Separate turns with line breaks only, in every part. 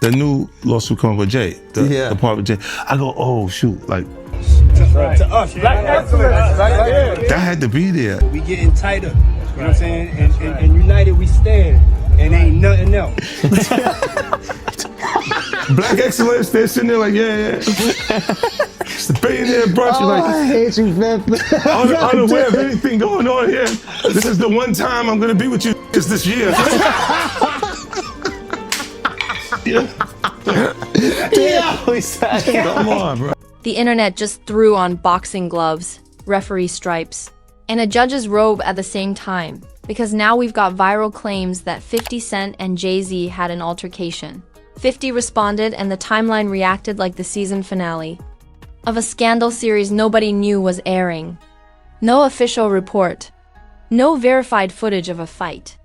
The new lawsuit coming with Jay, the part with Jay. I go, oh shoot, like
to us, black excellence.
that had to be there.
We getting tighter, you know what I'm saying? And united we stand, and ain't nothing else.
Black excellence, they're sitting there like, yeah. It's the billionaire brunch. Like,
I hate you, man.
Unaware of anything going on here. This is the one time I'm gonna be with you this year. Come on, bro.
The internet just threw on boxing gloves, referee stripes, and a judge's robe at the same time, because now we've got viral claims that 50 Cent and Jay-Z had an altercation. 50 responded and the timeline reacted like the season finale of a scandal series nobody knew was airing. No official report. No verified footage of a fight.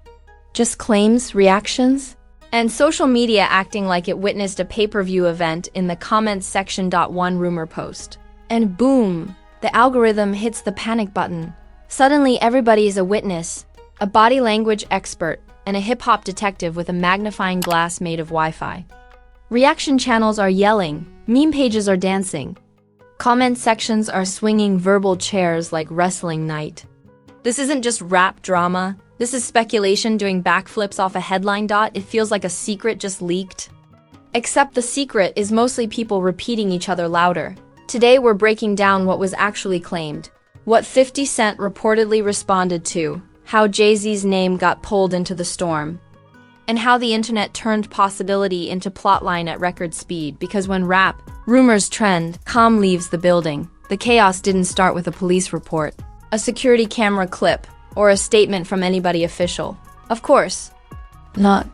Just claims, reactions, and social media acting like it witnessed a pay-per-view event in the comments section. One rumor post. And boom, the algorithm hits the panic button. Suddenly everybody is a witness, a body language expert, and a hip-hop detective with a magnifying glass made of Wi-Fi. Reaction channels are yelling, meme pages are dancing. Comment sections are swinging verbal chairs like wrestling night. This isn't just rap drama. This is speculation doing backflips off a headline. It feels like a secret just leaked. Except the secret is mostly people repeating each other louder. Today we're breaking down what was actually claimed, what 50 Cent reportedly responded to, how Jay-Z's name got pulled into the storm, and how the internet turned possibility into plotline at record speed, because when rap rumors trend, calm leaves the building. The chaos didn't start with a police report, a security camera clip, or a statement from anybody official. Of course not.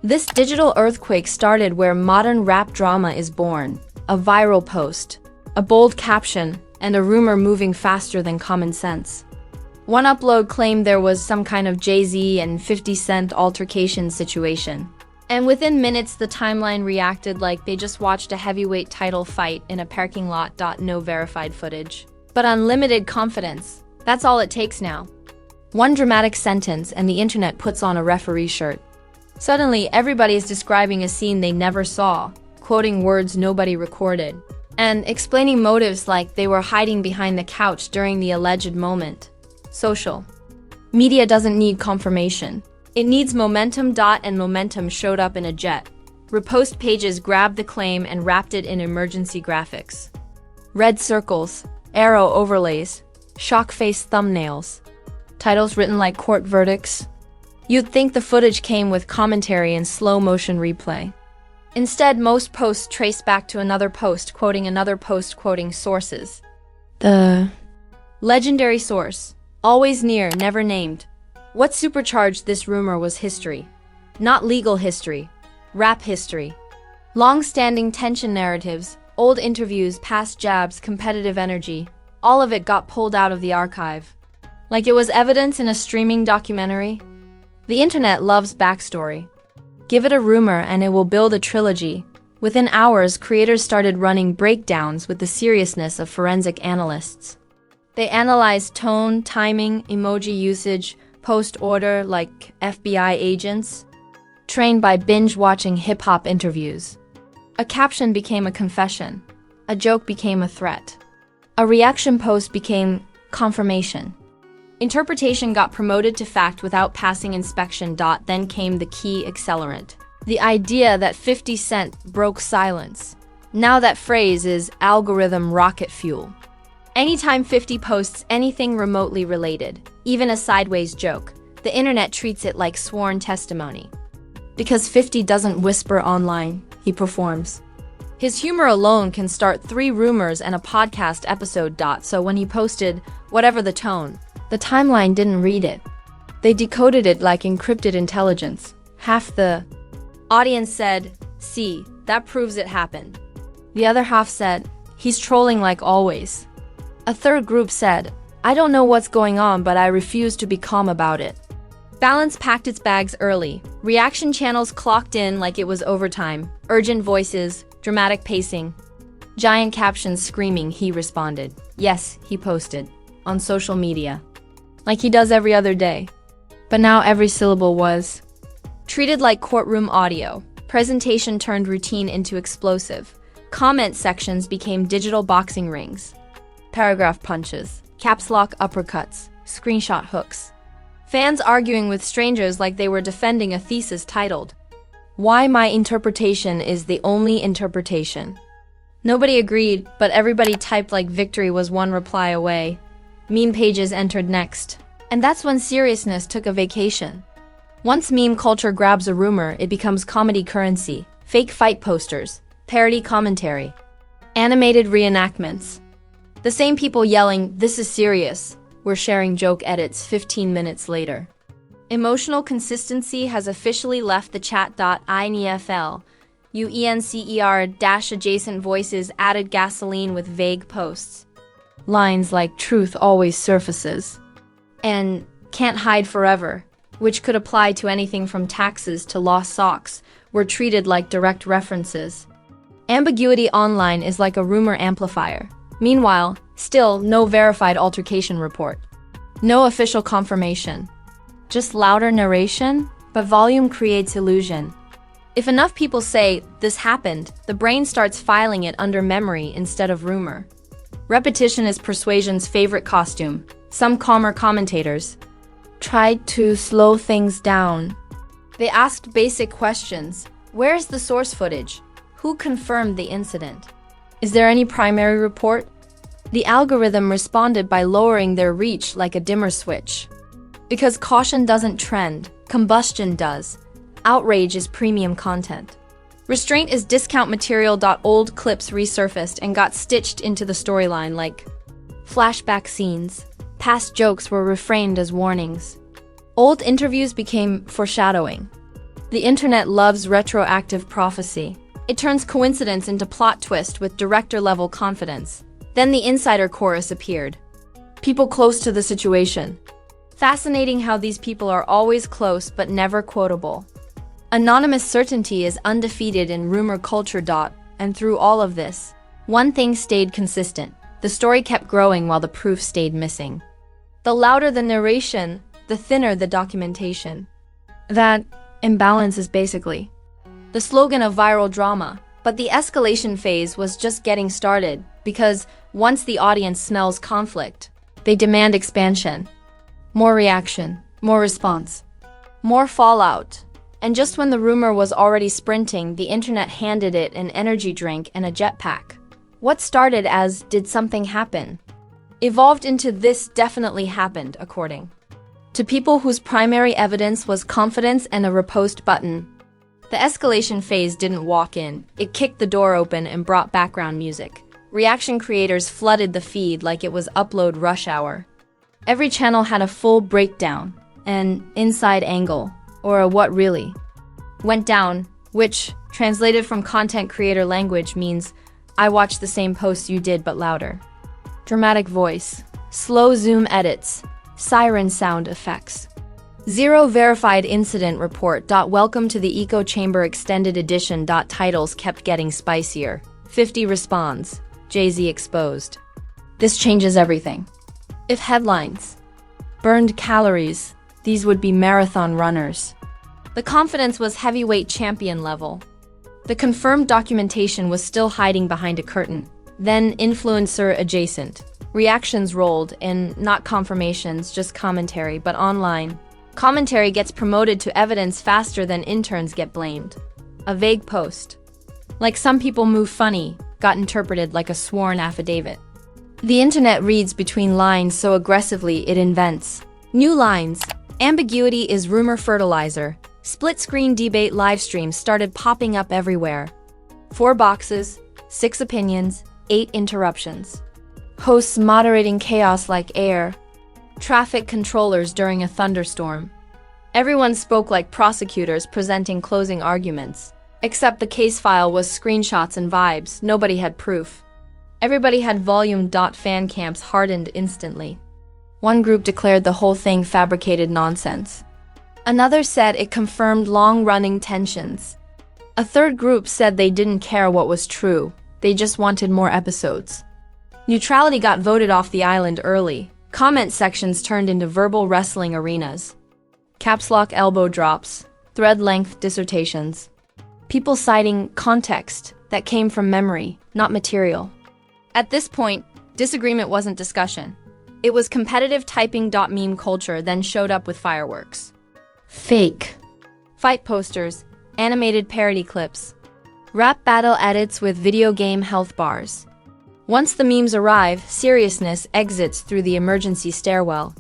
This digital earthquake started where modern rap drama is born. A viral post, a bold caption, and a rumor moving faster than common sense. One upload claimed there was some kind of Jay-Z and 50 Cent altercation situation. And within minutes, the timeline reacted like they just watched a heavyweight title fight in a parking lot. No verified footage. But unlimited confidence. That's all it takes now. One dramatic sentence and the internet puts on a referee shirt. Suddenly, everybody is describing a scene they never saw, quoting words nobody recorded, and explaining motives like they were hiding behind the couch during the alleged moment. Social media doesn't need confirmation. It needs momentum. And momentum showed up in a jet. Repost pages grabbed the claim and wrapped it in emergency graphics. Red circles, arrow overlays, shock face thumbnails, titles written like court verdicts. You'd think the footage came with commentary and slow motion replay. Instead, most posts trace back to another post quoting sources. The legendary source, always near, never named. What supercharged this rumor was history. Not legal history, rap history. Long-standing tension narratives, old interviews, past jabs, competitive energy. All of it got pulled out of the archive. Like it was evidence in a streaming documentary. The internet loves backstory. Give it a rumor and it will build a trilogy. Within hours, creators started running breakdowns with the seriousness of forensic analysts. They analyzed tone, timing, emoji usage, post order like FBI agents, trained by binge-watching hip-hop interviews. A caption became a confession. A joke became a threat. A reaction post became confirmation. Interpretation got promoted to fact without passing inspection. Then came the key accelerant. The idea that 50 Cent broke silence. Now that phrase is algorithm rocket fuel. Anytime 50 posts anything remotely related, even a sideways joke, the internet treats it like sworn testimony. Because 50 doesn't whisper online, he performs. His humor alone can start 3 rumors and a podcast episode. So when he posted, whatever the tone, the timeline didn't read it. They decoded it like encrypted intelligence. Half the audience said, "See, that proves it happened." The other half said, "He's trolling like always." A third group said, "I don't know what's going on, but I refuse to be calm about it." Balance packed its bags early. Reaction channels clocked in like it was overtime. Urgent voices, dramatic pacing. Giant captions screaming he responded. Yes, he posted. On social media. Like he does every other day. But now every syllable was treated like courtroom audio. Presentation turned routine into explosive. Comment sections became digital boxing rings. Paragraph punches, caps lock uppercuts, screenshot hooks. Fans arguing with strangers like they were defending a thesis titled, "Why My Interpretation is the Only Interpretation." Nobody agreed, but everybody typed like victory was one reply away. Meme pages entered next. And that's when seriousness took a vacation. Once meme culture grabs a rumor, it becomes comedy currency, fake fight posters, parody commentary, animated reenactments. The same people yelling, "This is serious," were sharing joke edits 15 minutes later. Emotional consistency has officially left the chat.inefl. UNCER-adjacent voices added gasoline with vague posts. Lines like "truth always surfaces" and "can't hide forever," which could apply to anything from taxes to lost socks, were treated like direct references. Ambiguity online is like a rumor amplifier. Meanwhile, still no verified altercation report. No official confirmation. Just louder narration, but volume creates illusion. If enough people say, "this happened," the brain starts filing it under memory instead of rumor. Repetition is persuasion's favorite costume. Some calmer commentators tried to slow things down. They asked basic questions. Where's the source footage? Who confirmed the incident? Is there any primary report? The algorithm responded by lowering their reach like a dimmer switch. Because caution doesn't trend, combustion does. Outrage is premium content. Restraint is discount material. Old clips resurfaced and got stitched into the storyline like flashback scenes. Past jokes were reframed as warnings. Old interviews became foreshadowing. The internet loves retroactive prophecy. It turns coincidence into plot twist with director-level confidence. Then the insider chorus appeared. People close to the situation. Fascinating how these people are always close but never quotable. Anonymous certainty is undefeated in rumor culture. And through all of this, one thing stayed consistent. The story kept growing while the proof stayed missing. The louder the narration, the thinner the documentation. That imbalance is basically the slogan of viral drama, but the escalation phase was just getting started because once the audience smells conflict, they demand expansion. More reaction, more response, more fallout. And just when the rumor was already sprinting, the internet handed it an energy drink and a jetpack. What started as "did something happen?" evolved into "this definitely happened," according to people whose primary evidence was confidence and a repost button. The escalation phase didn't walk in. It kicked the door open and brought background music. Reaction creators flooded the feed like it was upload rush hour. Every channel had a full breakdown, an inside angle, or a "what really" went down, which, translated from content creator language, means "I watched the same post you did but louder." Dramatic voice, slow zoom edits, siren sound effects. Zero verified incident report. Welcome to the Echo Chamber Extended Edition. Titles kept getting spicier. 50 responds. Jay-Z exposed. This changes everything. If headlines burned calories, these would be marathon runners. The confidence was heavyweight champion level. The confirmed documentation was still hiding behind a curtain. Then influencer adjacent. Reactions rolled in, not confirmations, just commentary, but online. Commentary gets promoted to evidence faster than interns get blamed. A vague post, like "some people move funny," got interpreted like a sworn affidavit. The internet reads between lines so aggressively it invents new lines. Ambiguity is rumor fertilizer. Split-screen debate live streams started popping up everywhere. 4 boxes, 6 opinions, 8 interruptions. Hosts moderating chaos like air. Traffic controllers during a thunderstorm. Everyone spoke like prosecutors presenting closing arguments. Except the case file was screenshots and vibes. Nobody had proof. Everybody had volume. Fan camps hardened instantly. One group declared the whole thing fabricated nonsense. Another said it confirmed long-running tensions. A third group said they didn't care what was true. They just wanted more episodes. Neutrality got voted off the island early. Comment sections turned into verbal wrestling arenas. Caps lock elbow drops. Thread length dissertations. people citing context that came from memory, not material. At this point, disagreement wasn't discussion. It was competitive typing. Meme culture then showed up with fireworks. Fake. Fight posters, animated parody clips, rap battle edits with video game health bars. Once the memes arrive, seriousness exits through the emergency stairwell.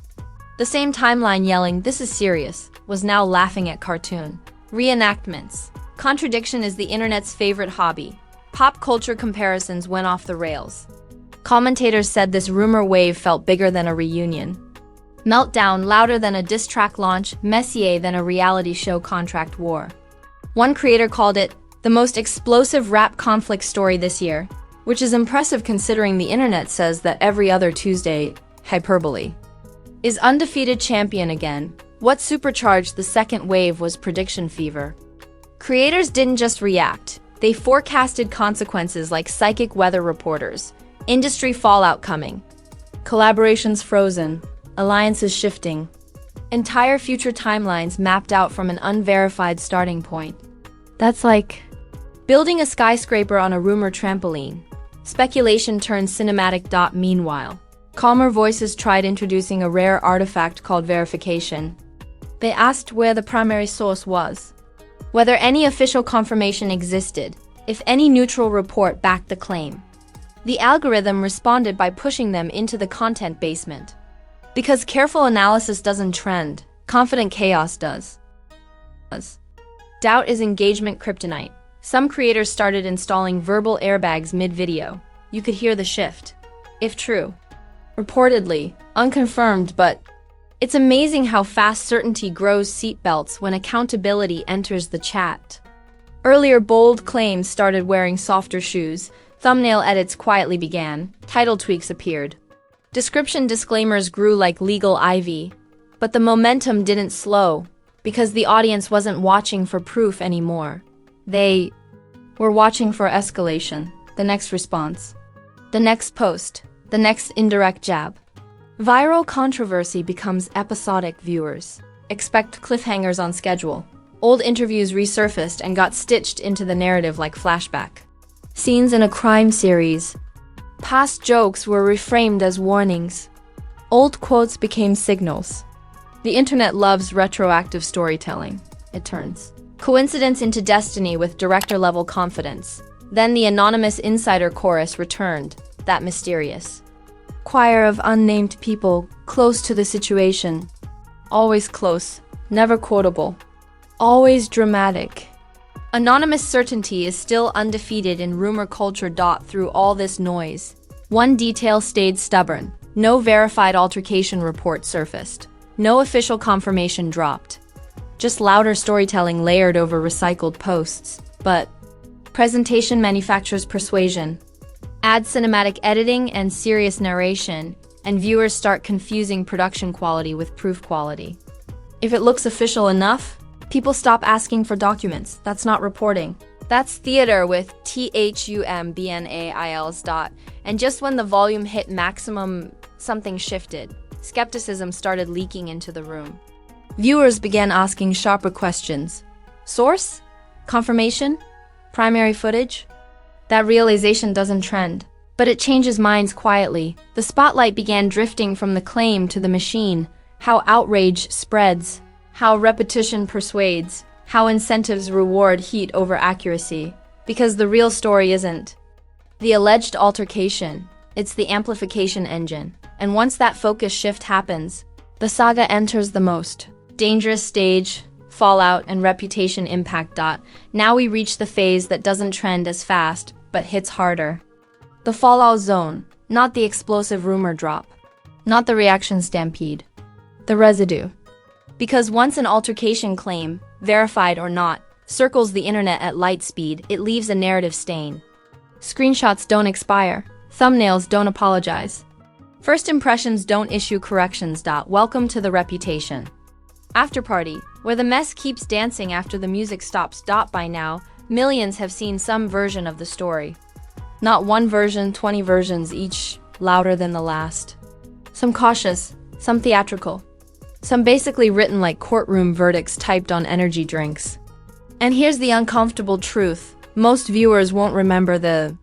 The same timeline yelling, "This is serious," was now laughing at cartoon. Reenactments. Contradiction is the internet's favorite hobby. Pop culture comparisons went off the rails. Commentators said this rumor wave felt bigger than a reunion. Meltdown louder than a diss track launch, messier than a reality show contract war. One creator called it the most explosive rap conflict story this year, which is impressive considering the internet says that every other Tuesday, hyperbole. Is undefeated champion again. What supercharged the second wave was prediction fever. Creators didn't just react, they forecasted consequences like psychic weather reporters, industry fallout coming, collaborations frozen, alliances shifting, entire future timelines mapped out from an unverified starting point. That's like building a skyscraper on a rumor trampoline. Speculation turned cinematic. Meanwhile, calmer voices tried introducing a rare artifact called verification. They asked where the primary source was, whether any official confirmation existed, if any neutral report backed the claim. The algorithm responded by pushing them into the content basement. Because careful analysis doesn't trend, confident chaos does. Doubt is engagement kryptonite. Some creators started installing verbal airbags mid-video. You could hear the shift. If true. Reportedly, unconfirmed, but it's amazing how fast certainty grows seatbelts when accountability enters the chat. Earlier bold claims started wearing softer shoes, thumbnail edits quietly began, title tweaks appeared. Description disclaimers grew like legal ivy, but the momentum didn't slow because the audience wasn't watching for proof anymore. They were watching for escalation, the next response, the next post, the next indirect jab. Viral controversy becomes episodic. Viewers expect cliffhangers on schedule. Old interviews resurfaced and got stitched into the narrative like flashback. Scenes in a crime series. Past jokes were reframed as warnings. Old quotes became signals. The internet loves retroactive storytelling, it turns. Coincidence into destiny with director-level confidence. Then the anonymous insider chorus returned, that mysterious choir of unnamed people close to the situation. Always close, never quotable. Always dramatic. Anonymous certainty is still undefeated in rumor culture. Through all this noise, one detail stayed stubborn. No verified altercation report surfaced. No official confirmation dropped. Just louder storytelling layered over recycled posts. But presentation manufactures persuasion. Add cinematic editing and serious narration, and viewers start confusing production quality with proof quality. If it looks official enough, people stop asking for documents. That's not reporting. That's theater with THUMBNAILs. And just when the volume hit maximum, something shifted. Skepticism started leaking into the room. Viewers began asking sharper questions. Source? Confirmation? Primary footage? That realization doesn't trend, but it changes minds quietly. The spotlight began drifting from the claim to the machine, how outrage spreads, how repetition persuades, how incentives reward heat over accuracy. Because the real story isn't the alleged altercation, it's the amplification engine. And once that focus shift happens, the saga enters the most dangerous stage, fallout, and reputation impact. Now we reach the phase that doesn't trend as fast, but hits harder. The fallout zone, not the explosive rumor drop, not the reaction stampede, the residue. Because once an altercation claim, verified or not, circles the internet at light speed, it leaves a narrative stain. Screenshots don't expire, thumbnails don't apologize. First impressions don't issue corrections. Welcome to the reputation after party, where the mess keeps dancing after the music stops. By now, millions have seen some version of the story. Not one version, 20 versions, each louder than the last. Some cautious, some theatrical, some basically written like courtroom verdicts typed on energy drinks. And here's the uncomfortable truth. Most viewers won't remember the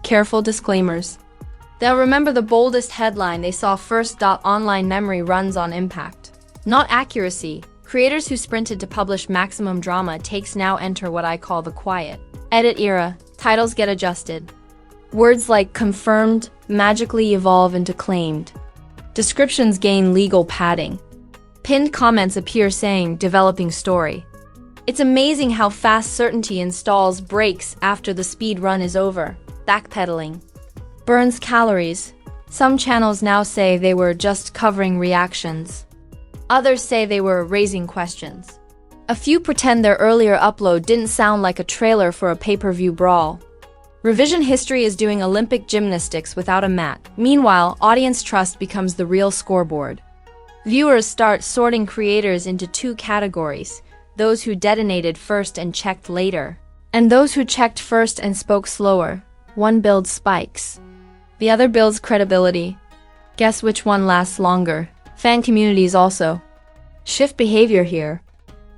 careful disclaimers. They'll remember the boldest headline they saw first. Online memory runs on impact, not accuracy. Creators who sprinted to publish maximum drama takes now enter what I call the quiet edit era. Titles get adjusted. Words like confirmed magically evolve into claimed. Descriptions gain legal padding. Pinned comments appear saying developing story. It's amazing how fast certainty installs brakes after the speed run is over. Backpedaling burns calories. Some channels now say they were just covering reactions. Others say they were raising questions. A few pretend their earlier upload didn't sound like a trailer for a pay-per-view brawl. Revision history is doing Olympic gymnastics without a mat. Meanwhile, audience trust becomes the real scoreboard. Viewers start sorting creators into two categories: those who detonated first and checked later, and those who checked first and spoke slower. One builds spikes. The other builds credibility. Guess which one lasts longer? Fan communities also shift behavior here.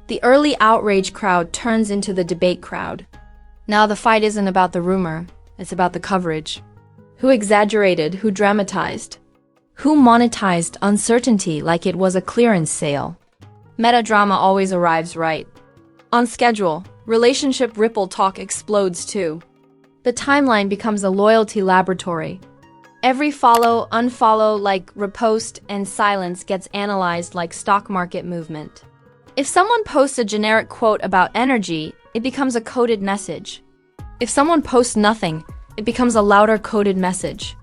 The early outrage crowd turns into the debate crowd. Now the fight isn't about the rumor, it's about the coverage. Who exaggerated, who dramatized, who monetized uncertainty like it was a clearance sale. Meta-drama always arrives right on schedule. Relationship ripple talk explodes too. The timeline becomes a loyalty laboratory. Every follow, unfollow, like, repost, and silence gets analyzed like stock market movement. If someone posts a generic quote about energy, it becomes a coded message. If someone posts nothing, it becomes a louder coded message.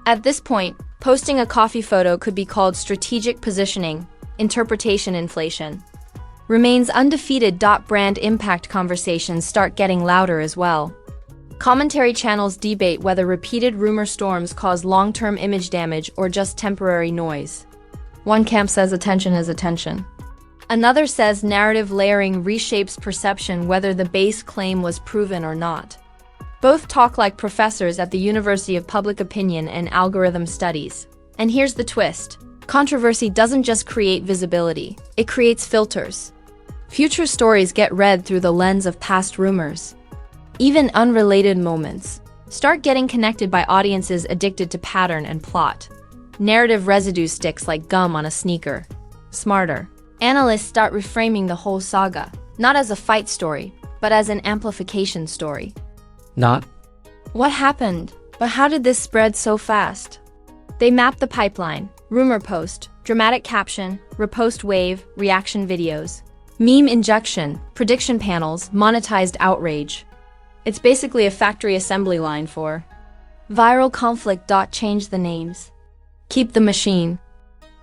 At this point, posting a coffee photo could be called strategic positioning, interpretation inflation. Remains undefeated. Brand impact conversations start getting louder as well. Commentary channels debate whether repeated rumor storms cause long-term image damage or just temporary noise. One camp says attention is attention. Another says narrative layering reshapes perception whether the base claim was proven or not. Both talk like professors at the University of Public Opinion and Algorithm Studies. And here's the twist. Controversy doesn't just create visibility, it creates filters. Future stories get read through the lens of past rumors. Even unrelated moments start getting connected by audiences addicted to pattern and plot. Narrative residue sticks like gum on a sneaker. Smarter analysts start reframing the whole saga, not as a fight story, but as an amplification story.
Not
What happened? But how did this spread so fast? They map the pipeline: rumor post, dramatic caption, repost wave, reaction videos, meme injection, prediction panels, monetized outrage. It's basically a factory assembly line for viral conflict. Change the names. Keep the machine.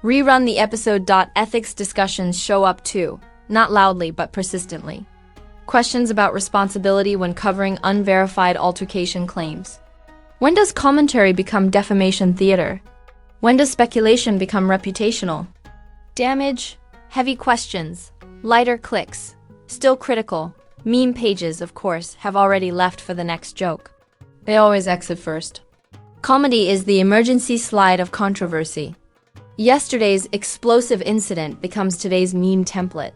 Rerun the episode. Ethics discussions show up too, not loudly but persistently. Questions about responsibility when covering unverified altercation claims. When does commentary become defamation theater? When does speculation become reputational? Damage, heavy questions, lighter clicks, still critical. Meme pages, of course, have already left for the next joke. They always exit first. Comedy is the emergency slide of controversy. Yesterday's explosive incident becomes today's meme template.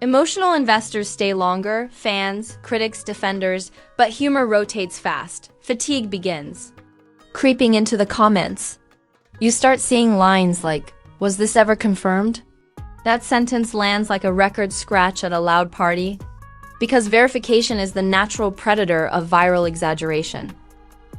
Emotional investors stay longer, fans, critics, defenders, but humor rotates fast. Fatigue begins. Creeping into the comments, you start seeing lines like, "Was this ever confirmed?" That sentence lands like a record scratch at a loud party, because verification is the natural predator of viral exaggeration.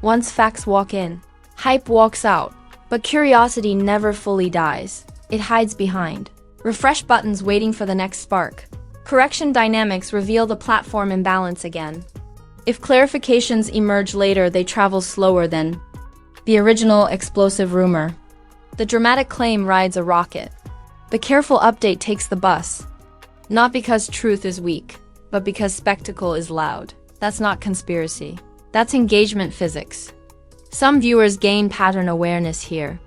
Once facts walk in, hype walks out, but curiosity never fully dies. It hides behind refresh buttons waiting for the next spark. Correction dynamics reveal the platform imbalance again. If clarifications emerge later, they travel slower than the original explosive rumor. The dramatic claim rides a rocket. The careful update takes the bus. Not because truth is weak, but because spectacle is loud. That's not conspiracy. That's engagement physics. Some viewers gain pattern awareness here.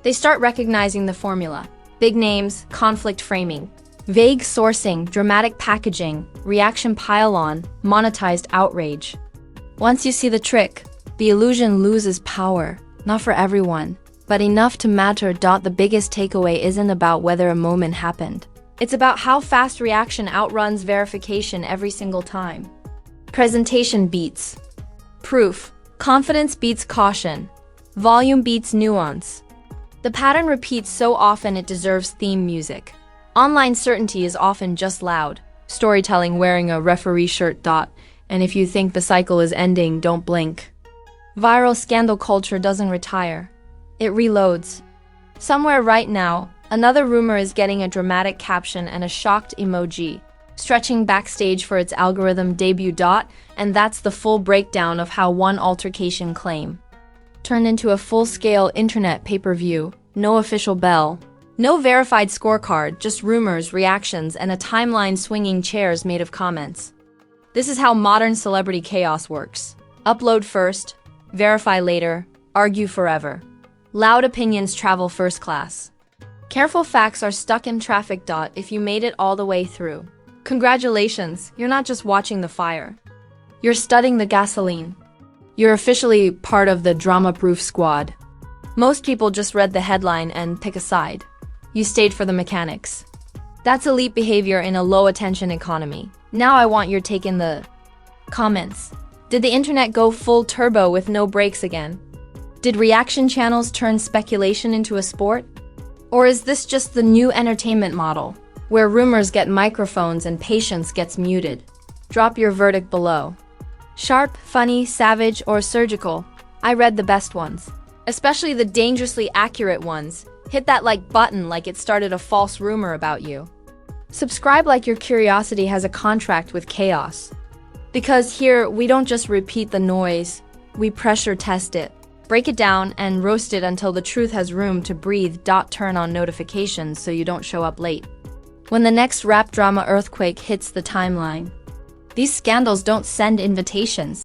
They start recognizing the formula. Big names, conflict framing, vague sourcing, dramatic packaging, reaction pile-on, monetized outrage. Once you see the trick, the illusion loses power. Not for everyone, but enough to matter. The biggest takeaway isn't about whether a moment happened. It's about how fast reaction outruns verification every single time. Presentation beats proof. Confidence beats caution. Volume beats nuance. The pattern repeats so often it deserves theme music. Online certainty is often just loud. Storytelling wearing a referee shirt. And if you think the cycle is ending, don't blink. Viral scandal culture doesn't retire. It reloads. Somewhere right now, another rumor is getting a dramatic caption and a shocked emoji, stretching backstage for its algorithm debut. And that's the full breakdown of how one altercation claim turned into a full-scale internet pay-per-view. No official bell, no verified scorecard, just rumors, reactions, and a timeline swinging chairs made of comments. This is how modern celebrity chaos works. Upload first, verify later, argue forever. Loud opinions travel first class. Careful facts are stuck in traffic. If you made it all the way through, congratulations, you're not just watching the fire. You're studying the gasoline. You're officially part of the drama-proof squad. Most people just read the headline and pick a side. You stayed for the mechanics. That's elite behavior in a low-attention economy. Now I want your take in the comments. Did the internet go full turbo with no brakes again? Did reaction channels turn speculation into a sport? Or is this just the new entertainment model, where rumors get microphones and patience gets muted? Drop your verdict below. Sharp, funny, savage, or surgical? I read the best ones. Especially the dangerously accurate ones. Hit that like button like it started a false rumor about you. Subscribe like your curiosity has a contract with chaos. Because here, we don't just repeat the noise, we pressure test it. Break it down and roast it until the truth has room to breathe. Turn on notifications so you don't show up late when the next rap drama earthquake hits the timeline. These scandals don't send invitations.